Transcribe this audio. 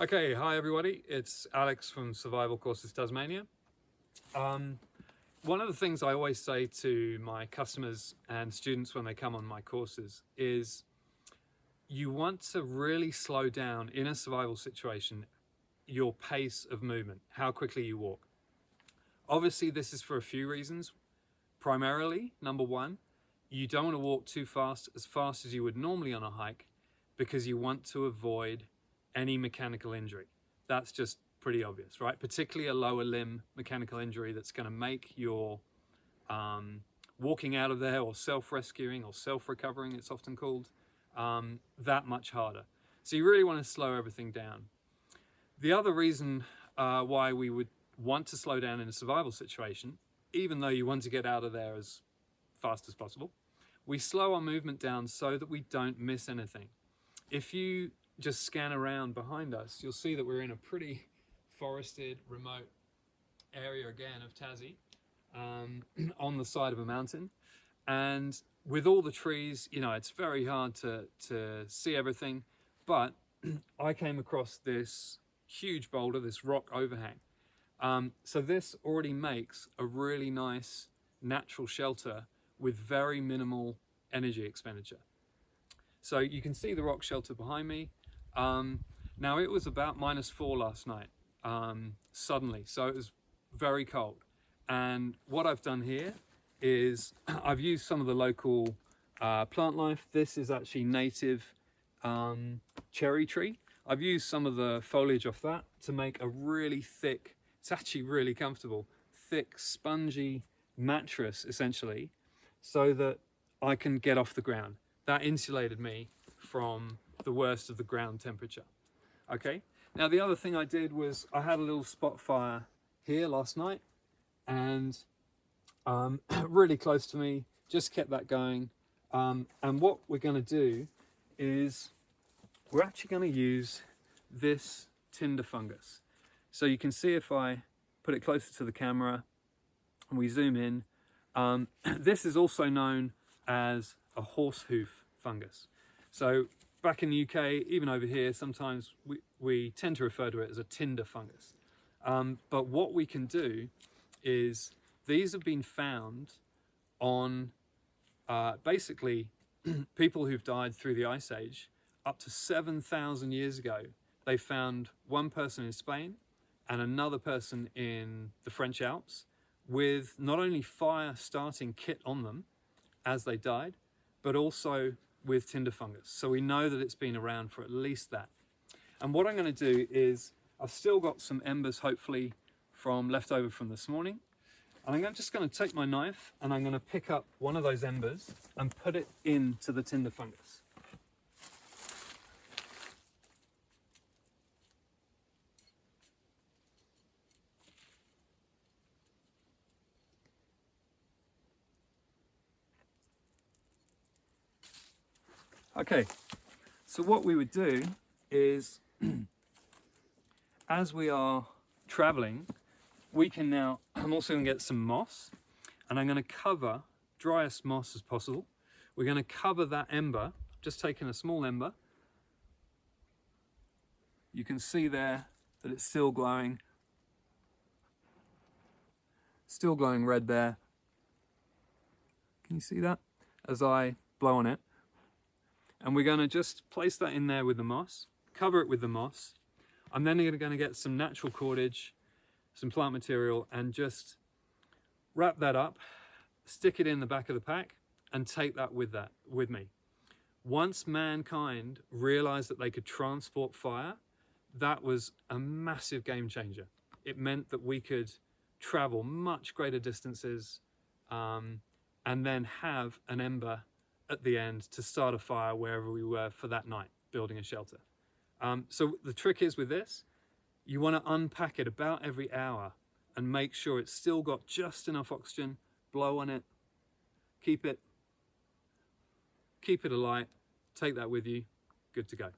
Okay, hi everybody, it's Alex from Survival Courses Tasmania. One of the things I always say to my customers and students when they come on my courses is you want to really slow down in a survival situation your pace of movement, how quickly you walk. Obviously this is for a few reasons. Primarily, number one, you don't want to walk too fast as you would normally on a hike, because you want to avoid any mechanical injury. That's just pretty obvious, right? Particularly a lower limb mechanical injury that's going to make your walking out of there, or self-rescuing or self-recovering, it's often called, that much harder. So you really want to slow everything down. The other reason why we would want to slow down in a survival situation, even though you want to get out of there as fast as possible, we slow our movement down so that we don't miss anything. If you just scan around behind us, you'll see that we're in a pretty forested, remote area again of Tassie, on the side of a mountain. And with all the trees, you know, it's very hard to see everything, but I came across this huge boulder, this rock overhang. So this already makes a really nice natural shelter with very minimal energy expenditure. So you can see the rock shelter behind me. Now it was about -4 last night, suddenly, so it was very cold. And what I've done here is I've used some of the local plant life. This is actually native cherry tree. I've used some of the foliage off that to make a really thick, it's actually really comfortable, thick, spongy mattress, essentially, so that I can get off the ground. That insulated me from the worst of the ground temperature. Okay, now the other thing I did was I had a little spot fire here last night, and really close to me, just kept that going. And what we're going to do is we're actually going to use this Tinder fungus. So you can see if I put it closer to the camera and we zoom in, this is also known as a horse hoof fungus. So back in the UK, even over here, sometimes we tend to refer to it as a Tinder fungus. But what we can do is these have been found on basically people who've died through the Ice Age up to 7,000 years ago. They found one person in Spain and another person in the French Alps with not only fire starting kit on them as they died, but also with Tinder fungus. So we know that it's been around for at least that. And what I'm going to do is I've still got some embers, hopefully from leftover from this morning. And I'm just going to take my knife and I'm going to pick up one of those embers and put it into the Tinder fungus. Okay, so what we would do is, as we are traveling, we can now, I'm also going to get some moss, and I'm going to cover, driest moss as possible. We're going to cover that ember, just taking a small ember. You can see there that it's still glowing red there. Can you see that? As I blow on it. And we're going to just place that in there with the moss, cover it with the moss. I'm then going to get some natural cordage, some plant material, and just wrap that up, stick it in the back of the pack, and take that with me. Once mankind realized that they could transport fire, that was a massive game changer. It meant that we could travel much greater distances, and then have an ember at the end to start a fire wherever we were for that night, building a shelter. So the trick is with this, you want to unpack it about every hour and make sure it's still got just enough oxygen, blow on it, keep it alight, take that with you, good to go.